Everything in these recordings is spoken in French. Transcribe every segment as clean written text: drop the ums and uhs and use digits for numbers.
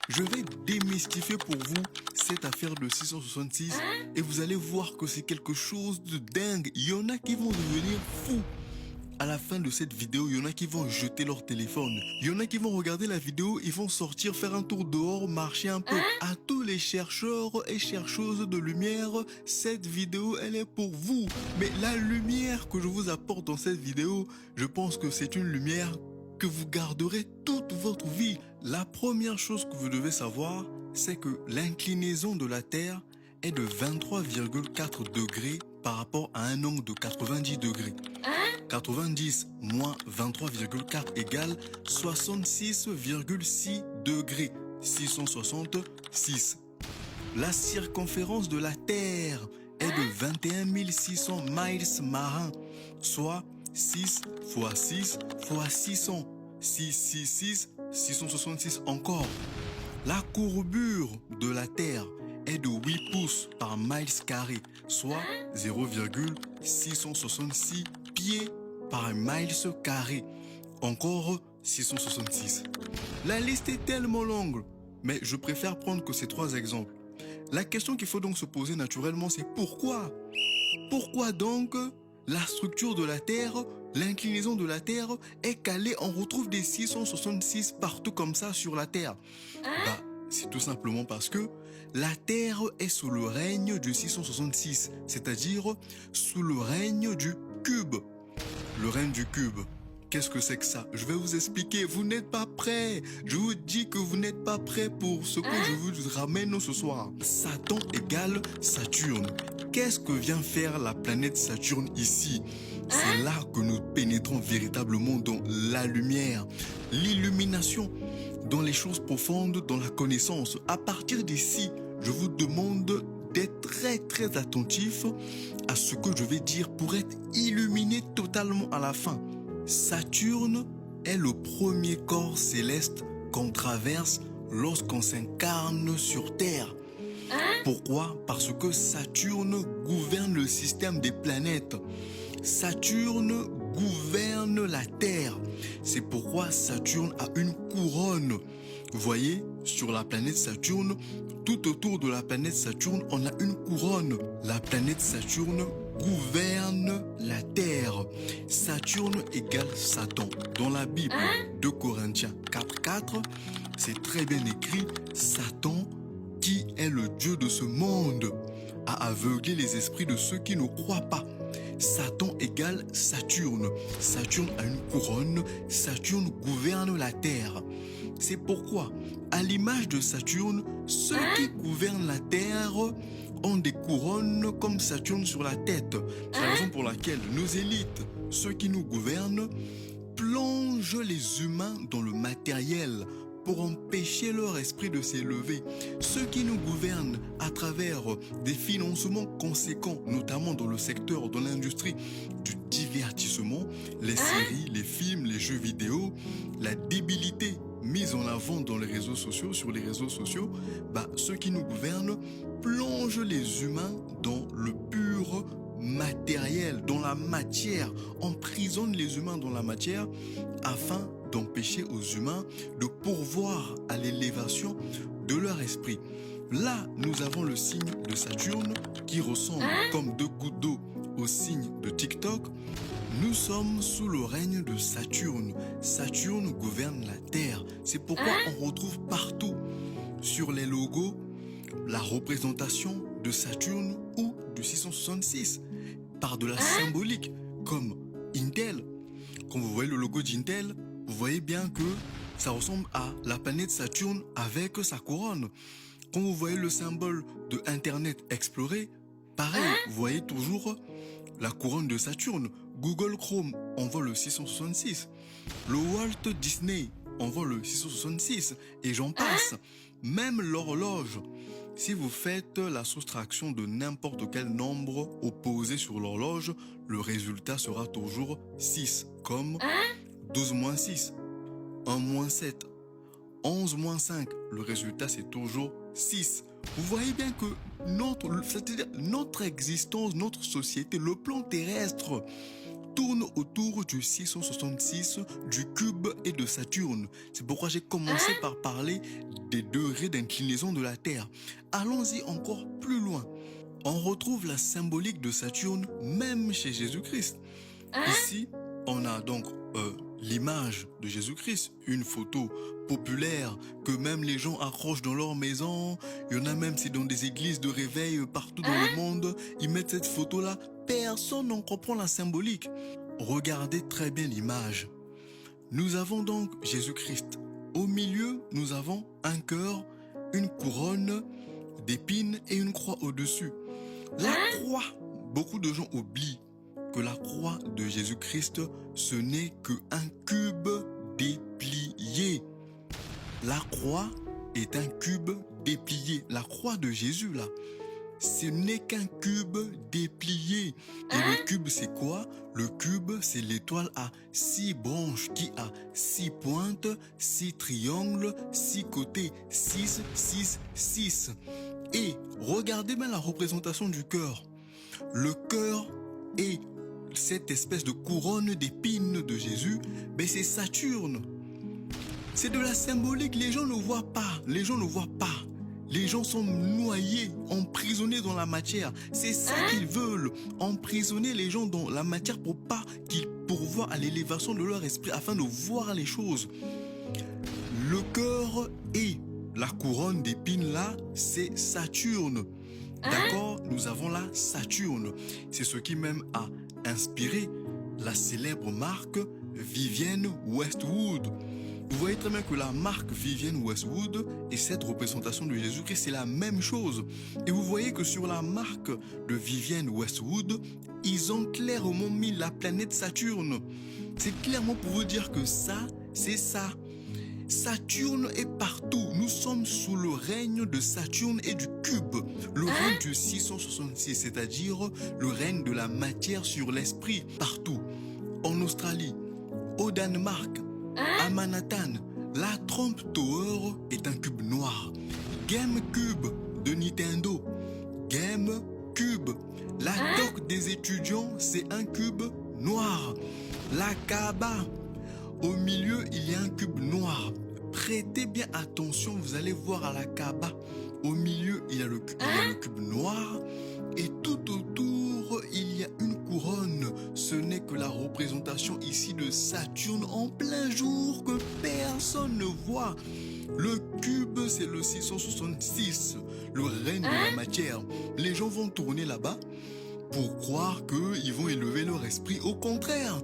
Je vais démystifier pour vous cette affaire de 666 et vous allez voir que c'est quelque chose de dingue. Il y en a qui vont devenir fous. À la fin de cette vidéo, il y en a qui vont jeter leur téléphone. Il y en a qui vont regarder la vidéo, ils vont sortir, faire un tour dehors, marcher un peu. À tous les chercheurs et chercheuses de lumière, cette vidéo, elle est pour vous. Mais la lumière que je vous apporte dans cette vidéo, je pense que c'est une lumière que vous garderez toute votre vie. La première chose que vous devez savoir, c'est que l'inclinaison de la Terre est de 23,4 degrés par rapport à un angle de 90 degrés. 90 moins 23,4 égale 66,6 degrés. 666. La circonférence de la Terre est de 21 600 miles marins, soit 6 fois 6 fois 600. 666, 666 encore. La courbure de la Terre est de 8 pouces par miles carré, soit 0,666 pieds par miles carré. Encore 666. La liste est tellement longue, mais je préfère prendre que ces 3 exemples. La question qu'il faut donc se poser naturellement, c'est pourquoi? Pourquoi donc la structure de la Terre, l'inclinaison de la Terre est calée? On retrouve des 666 partout comme ça sur la Terre. C'est tout simplement parce que la Terre est sous le règne du 666, c'est-à-dire sous le règne du cube. Le règne du cube. Qu'est-ce que c'est que ça? Je vais vous expliquer. Vous n'êtes pas prêts. Je vous dis que vous n'êtes pas prêts pour ce que je vous ramène ce soir. Satan égale Saturne. Qu'est-ce que vient faire la planète Saturne ici? C'est là que nous pénétrons véritablement dans la lumière, l'illumination, dans les choses profondes, dans la connaissance. À partir d'ici, je vous demande d'être très attentif à ce que je vais dire pour être illuminé totalement à la fin. Saturne est le premier corps céleste qu'on traverse lorsqu'on s'incarne sur Terre. Pourquoi? Parce que Saturne gouverne le système des planètes. Saturne gouverne la Terre. C'est pourquoi Saturne a une couronne. Vous voyez, sur la planète Saturne, tout autour de la planète Saturne, on a une couronne. La planète Saturne gouverne la Terre. Saturne égale Satan. Dans la Bible, 2 Corinthiens 4,4, c'est très bien écrit, Satan, qui est le Dieu de ce monde, a aveuglé les esprits de ceux qui ne croient pas. Satan égale Saturne. Saturne a une couronne. Saturne gouverne la Terre. C'est pourquoi, à l'image de Saturne, ceux qui gouvernent la Terre ont des couronnes comme Saturne sur la tête. C'est la raison pour laquelle nos élites, ceux qui nous gouvernent, plongent les humains dans le matériel pour empêcher leur esprit de s'élever. Ceux qui nous gouvernent à travers des financements conséquents, notamment dans le secteur de l'industrie du divertissement, les séries, les films, les jeux vidéo, la débilité mise en avant dans les réseaux sociaux, sur les réseaux sociaux, ceux qui nous gouvernent plongent les humains dans le pur matériel, dans la matière, emprisonnent les humains dans la matière afin d'empêcher aux humains de pourvoir à l'élévation de leur esprit. Là, nous avons le signe de Saturne qui ressemble comme 2 gouttes d'eau au signe de TikTok. Nous sommes sous le règne de Saturne. Saturne gouverne la Terre. C'est pourquoi on retrouve partout sur les logos la représentation de Saturne ou du 666 par de la symbolique comme Intel. Quand vous voyez le logo d'Intel, vous voyez bien que ça ressemble à la planète Saturne avec sa couronne. Quand vous voyez le symbole de Internet Explorer, pareil, vous voyez toujours la couronne de Saturne. Google Chrome, on voit le 666. Le Walt Disney, on voit le 666. Et j'en passe. Même l'horloge. Si vous faites la soustraction de n'importe quel nombre opposé sur l'horloge, le résultat sera toujours 6, comme 12 moins 6, 1 moins 7, 11 moins 5. Le résultat, c'est toujours 6. Vous voyez bien que notre existence, notre société, le plan terrestre, tourne autour du 666, du cube et de Saturne. C'est pourquoi j'ai commencé par parler des degrés d'inclinaison de la Terre. Allons-y encore plus loin. On retrouve la symbolique de Saturne même chez Jésus-Christ. Ici, on a donc l'image de Jésus-Christ, une photo populaire que même les gens accrochent dans leur maison. Il y en a même, c'est dans des églises de réveil partout dans le monde, ils mettent cette photo-là. Personne n'en comprend la symbolique. Regardez très bien l'image. Nous avons donc Jésus-Christ. Au milieu, nous avons un cœur, une couronne d'épines et une croix au-dessus. La croix, beaucoup de gens oublient que la croix de Jésus-Christ, ce n'est qu'un cube déplié. La croix est un cube déplié. La croix de Jésus, là, ce n'est qu'un cube déplié. Et le cube, c'est quoi? Le cube, c'est l'étoile à 6 branches qui a 6 pointes, 6 triangles, 6 côtés, 6, 6, 6. Et regardez bien la représentation du cœur. Le cœur est cette espèce de couronne d'épines de Jésus, mais c'est Saturne. C'est de la symbolique, les gens ne voient pas, les gens ne voient pas. Les gens sont noyés, emprisonnés dans la matière. C'est ça qu'ils veulent, emprisonner les gens dans la matière pour pas qu'ils pourvoient à l'élévation de leur esprit afin de voir les choses. Le cœur et la couronne d'épines là, c'est Saturne. D'accord? Nous avons là Saturne. C'est ce qui même a inspiré la célèbre marque Vivienne Westwood. Vous voyez très bien que la marque Vivienne Westwood et cette représentation de Jésus-Christ, c'est la même chose. Et vous voyez que sur la marque de Vivienne Westwood, ils ont clairement mis la planète Saturne. C'est clairement pour vous dire que ça, c'est ça. Saturne est partout. Nous sommes sous le règne de Saturne et du cube. Le règne du 666, c'est-à-dire le règne de la matière sur l'esprit partout. En Australie, au Danemark, à Manhattan, la Trump Tower est un cube noir. GameCube de Nintendo, GameCube. La dock des étudiants, c'est un cube noir. La Kaaba, au milieu, il y a un cube noir. Prêtez bien attention, vous allez voir à la Kaaba. Au milieu, il y a le cube noir. Et tout autour, il y a une couronne. Ce n'est que la représentation ici de Saturne en plein jour que personne ne voit. Le cube, c'est le 666, le règne de la matière. Les gens vont tourner là-bas pour croire qu'ils vont élever leur esprit. Au contraire,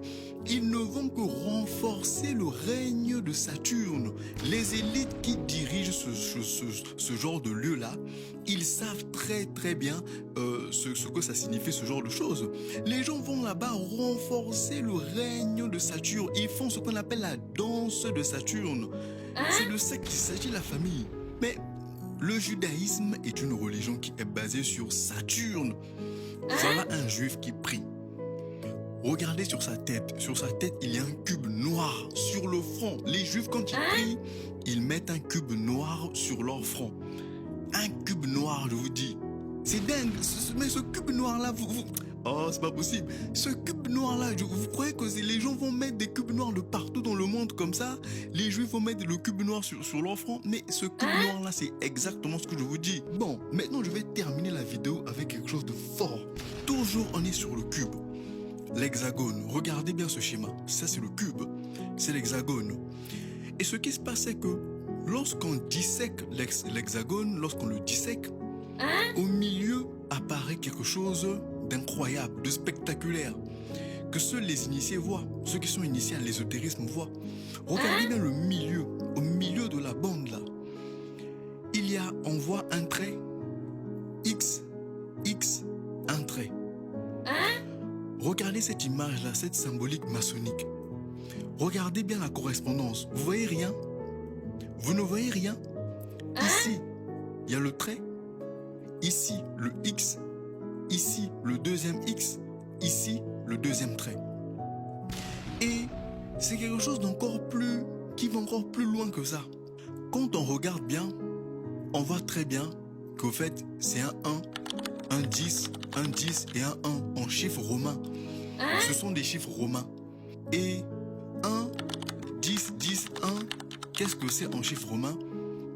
ils ne vont que renforcer le règne de Saturne. Les élites qui dirigent ce genre de lieu-là, ils savent très très bien ce que ça signifie, ce genre de choses. Les gens vont là-bas renforcer le règne de Saturne. Ils font ce qu'on appelle la danse de Saturne. C'est de ça qu'il s'agit, la famille. Mais le judaïsme est une religion qui est basée sur Saturne. Voilà un juif qui prie. Regardez sur sa tête. Sur sa tête, il y a un cube noir sur le front. Les juifs, quand ils prient, ils mettent un cube noir sur leur front. Un cube noir, je vous dis. C'est dingue. Mais ce cube noir-là, oh, c'est pas possible. Ce cube noir-là, vous croyez que les gens vont mettre des cubes noirs de partout dans le monde comme ça? Les juifs vont mettre le cube noir sur leur front? Mais ce cube noir-là, c'est exactement ce que je vous dis. Bon, maintenant, je vais terminer la vidéo avec quelque chose de fort. Toujours, on est sur le cube. L'hexagone. Regardez bien ce schéma. Ça, c'est le cube. C'est l'hexagone. Et ce qui se passe, c'est que lorsqu'on dissèque l'hexagone, lorsqu'on le dissèque, au milieu apparaît quelque chose d'incroyable, de spectaculaire, que seuls les initiés voient, ceux qui sont initiés à l'ésotérisme voient. Regardez bien le milieu, au milieu de la bande là, on voit un trait, X, un trait. Regardez cette image là, cette symbolique maçonnique. Regardez bien la correspondance. Vous voyez rien? Vous ne voyez rien? Ici, il y a le trait. Ici, le X. Ici, le deuxième X. Ici, le deuxième trait. Et c'est quelque chose qui va encore plus loin que ça. Quand on regarde bien, on voit très bien qu'au fait, c'est un 1, un 10 et un 1 en chiffres romains. Ce sont des chiffres romains. Et 1, 10, 10, 1, qu'est-ce que c'est en chiffre romain?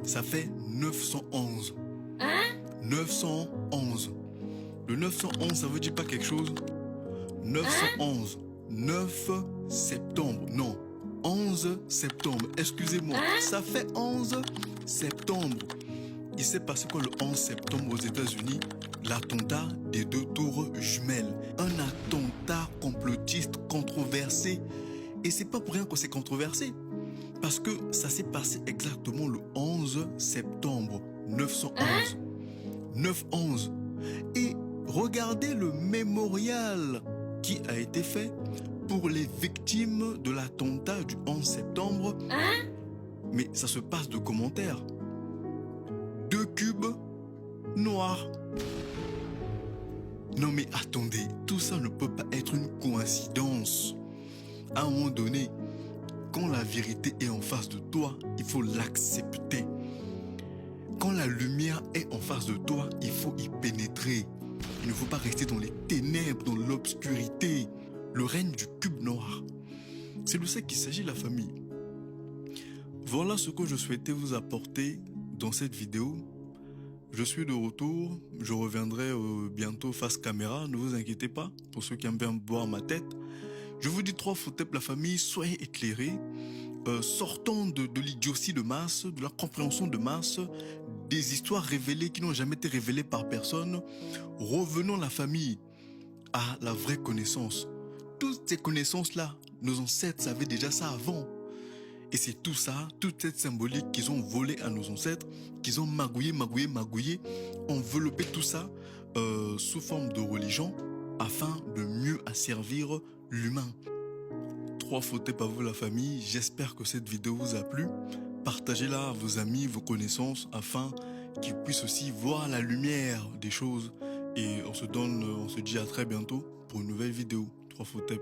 Ça fait 911. 911. Le 911, ça veut dire pas quelque chose? 911. 9 septembre. Non. 11 septembre. Excusez-moi. Ça fait 11 septembre. Il s'est passé quoi le 11 septembre aux États-Unis? L'attentat des 2 tours jumelles. Un attentat complotiste controversé. Et c'est pas pour rien que c'est controversé. Parce que ça s'est passé exactement le 11 septembre 911. 911. Et regardez le mémorial qui a été fait pour les victimes de l'attentat du 11 septembre. Mais ça se passe de commentaires. 2 cubes noirs. Non mais attendez, tout ça ne peut pas être une coïncidence. À un moment donné, quand la vérité est en face de toi, il faut l'accepter. Quand la lumière est en face de toi, il faut y pénétrer. Il ne faut pas rester dans les ténèbres, dans l'obscurité. Le règne du cube noir. C'est de ça qu'il s'agit, la famille. Voilà ce que je souhaitais vous apporter dans cette vidéo. Je suis de retour. Je reviendrai bientôt face caméra. Ne vous inquiétez pas, pour ceux qui aiment bien voir ma tête. Je vous dis 3 fauteuils, la famille, soyez éclairés. Sortons de l'idiotie de masse, de la compréhension de masse, des histoires révélées qui n'ont jamais été révélées par personne. Revenons, la famille, à la vraie connaissance. Toutes ces connaissances-là, nos ancêtres savaient déjà ça avant. Et c'est tout ça, toute cette symbolique qu'ils ont volé à nos ancêtres, qu'ils ont magouillé, enveloppé tout ça sous forme de religion afin de mieux asservir l'humain. 3 fauteuils par vous, la famille. J'espère que cette vidéo vous a plu. Partagez-la à vos amis, vos connaissances, afin qu'ils puissent aussi voir la lumière des choses. Et on se dit à très bientôt pour une nouvelle vidéo. 3 fauteuils.